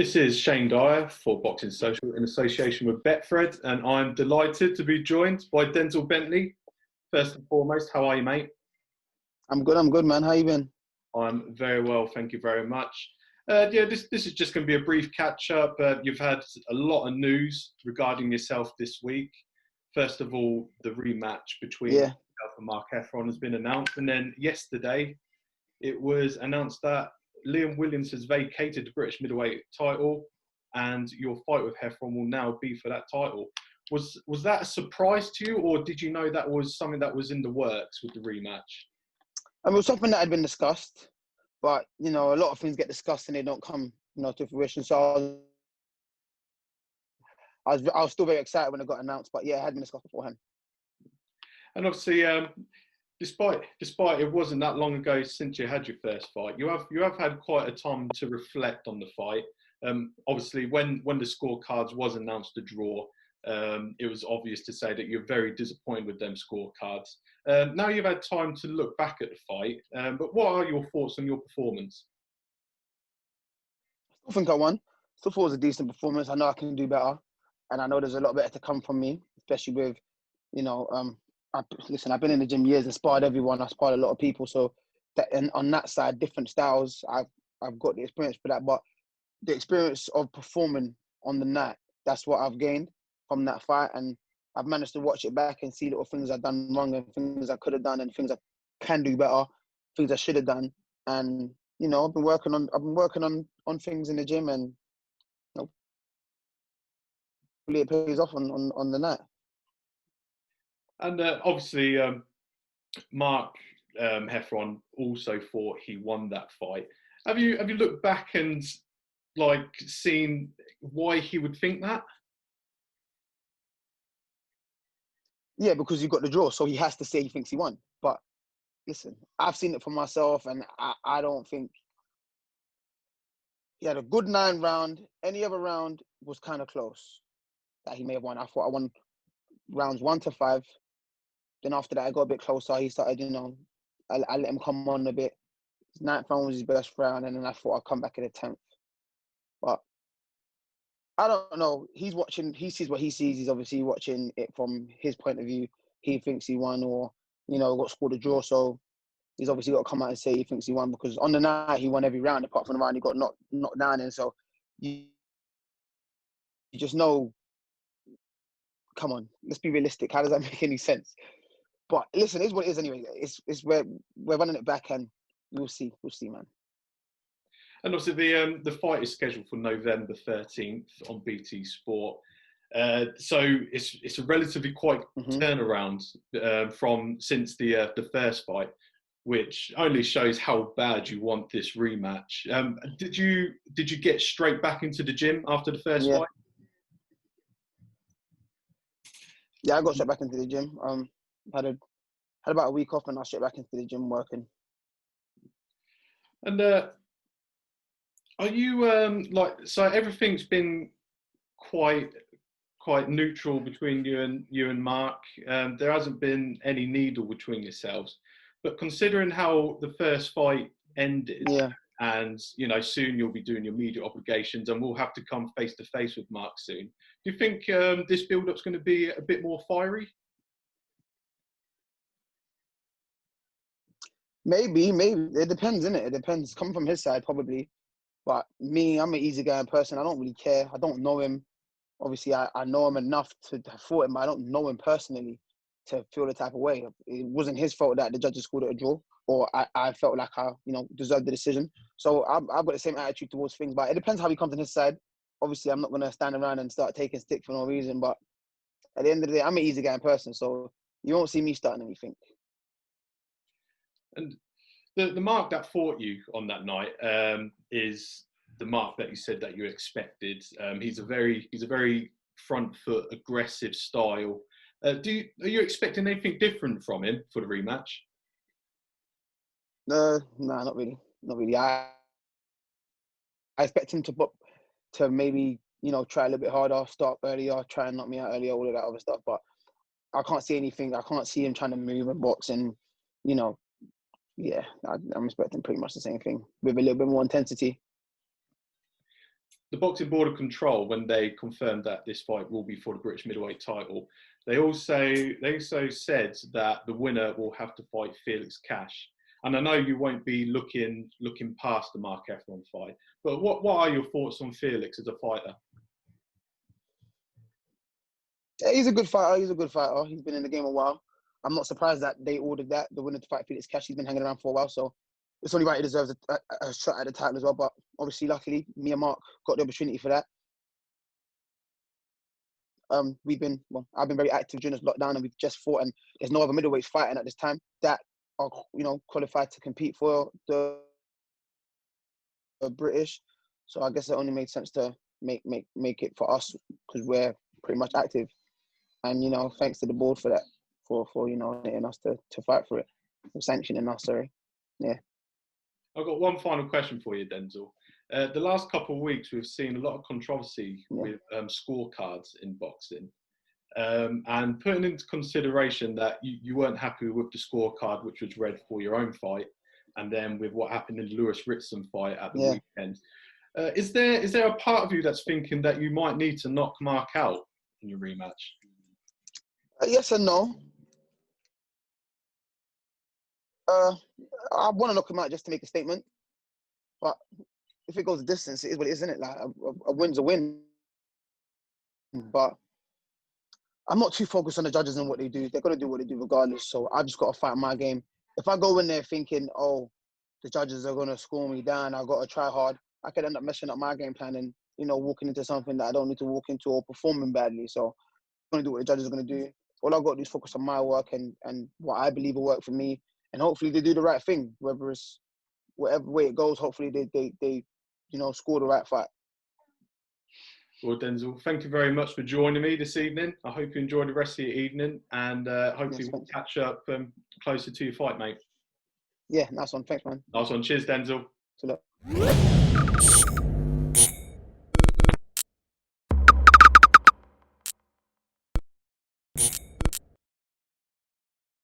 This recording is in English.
This is Shane Dyer for Boxing Social in association with Betfred, and I'm delighted to be joined by Denzel Bentley. First and foremost, how are you, mate? I'm good, man. How you been? I'm very well, thank you very much. This is just going to be a brief catch-up. You've had a lot of news regarding yourself this week. First of all, the rematch between yourself and Mark Heffron has been announced, and then yesterday it was announced that Liam Williams has vacated the British middleweight title, and your fight with Heffron will now be for that title. Was that a surprise to you, or did you know that was something that was in the works with the rematch? It was something that had been discussed, but a lot of things get discussed and they don't come, to fruition. So I was still very excited when it got announced, but yeah, it had been discussed beforehand. And obviously, despite it wasn't that long ago since you had your first fight, you have had quite a time to reflect on the fight. Obviously, when the scorecards was announced a draw, it was obvious to say that you're very disappointed with them scorecards. Now you've had time to look back at the fight, but what are your thoughts on your performance? I still think I won. Still thought it was a decent performance. I know I can do better, and I know there's a lot better to come from me, especially with, listen, I've been in the gym years and sparred everyone. I sparred a lot of people, so and on that side, different styles. I've got the experience for that, but the experience of performing on the night, that's what I've gained from that fight, and I've managed to watch it back and see little things I've done wrong and things I could have done and things I can do better, things I should have done. And I've been working on things in the gym, and really it pays off on the night. And obviously, Mark Heffron also thought he won that fight. Have you looked back and seen why he would think that? Yeah, because you got the draw, so he has to say he thinks he won. But listen, I've seen it for myself, and I don't think he had a good 9-round. Any other round was kind of close that he may have won. I thought I won rounds 1 to 5. Then after that, I got a bit closer. He started, I let him come on a bit. His 9th round was his best round, and then I thought I'd come back in the 10th. But I don't know. He's watching. He sees what he sees. He's obviously watching it from his point of view. He thinks he won, or got scored a draw. So he's obviously got to come out and say he thinks he won, because on the night he won every round apart from the round he got knocked down in. So you just know. Come on, let's be realistic. How does that make any sense? But listen, it's what it is anyway. It's we're running it back, and we'll see, man. And obviously, the fight is scheduled for November 13th on BT Sport. So it's a relatively quick turnaround from since the first fight, which only shows how bad you want this rematch. Did you get straight back into the gym after the first fight? Yeah, I got straight back into the gym. Had about a week off, and I was straight back into the gym working. And are you so everything's been quite neutral between you and Mark. There hasn't been any needle between yourselves, but considering how the first fight ended, and soon you'll be doing your media obligations, and we'll have to come face to face with Mark soon. Do you think this build-up's going to be a bit more fiery? Maybe. It depends, innit? It depends. Coming from his side, probably. But me, I'm an easygoing person. I don't really care. I don't know him. Obviously, I know him enough to have fought him, but I don't know him personally to feel the type of way. It wasn't his fault that the judges called it a draw, or I felt like I, deserved the decision. So I've got the same attitude towards things, but it depends how he comes on his side. Obviously, I'm not going to stand around and start taking stick for no reason, but at the end of the day, I'm an easygoing person, so you won't see me starting anything. And the Mark that fought you on that night is the Mark that you said that you expected. He's a very front foot, aggressive style. Are you expecting anything different from him for the rematch? No, not really. Not really. I expect him to maybe try a little bit harder, start earlier, try and knock me out earlier, all of that other stuff. But I can't see anything. I can't see him trying to move and box, and I'm expecting pretty much the same thing with a little bit more intensity. the Boxing Board of Control, when they confirmed that this fight will be for the British middleweight title, they also said that the winner will have to fight Felix Cash. And I know you won't be looking past the Mark Heffron fight, but what are your thoughts on Felix as a fighter? Yeah, he's a good fighter. He's a good fighter. He's been in the game a while. I'm not surprised that they ordered that, the winner to fight Felix Cash. He's been hanging around for a while, so it's only right he deserves a shot at the title as well. But obviously, luckily, me and Mark got the opportunity for that. I've been very active during this lockdown, and we've just fought, and there's no other middleweights fighting at this time that are, qualified to compete for the British. So I guess it only made sense to make it for us because we're pretty much active. And thanks to the board for that, for letting us to fight for it, for sanctioning us. Sorry, yeah. I've got one final question for you, Denzel. The last couple of weeks, we've seen a lot of controversy with scorecards in boxing, and putting into consideration that you weren't happy with the scorecard which was read for your own fight, and then with what happened in the Lewis Ritson fight at the weekend. Is there a part of you that's thinking that you might need to knock Mark out in your rematch? Yes and no. I want to knock him out just to make a statement, but if it goes the distance, it is what it is, isn't it? Like a win's a win. But I'm not too focused on the judges and what they do. They're gonna do what they do regardless. So I just gotta fight my game. If I go in there thinking, oh, the judges are gonna score me down, I gotta try hard, I could end up messing up my game plan and walking into something that I don't need to walk into or performing badly. So I'm gonna do what the judges are gonna do. All I've got to do is focus on my work and what I believe will work for me. And hopefully they do the right thing, whether it's whatever way it goes. Hopefully they score the right fight. Well, Denzel, thank you very much for joining me this evening. I hope you enjoy the rest of your evening, and hopefully we'll catch up closer to your fight, mate. Yeah, nice one. Thanks, man. Nice one. Cheers, Denzel. So look.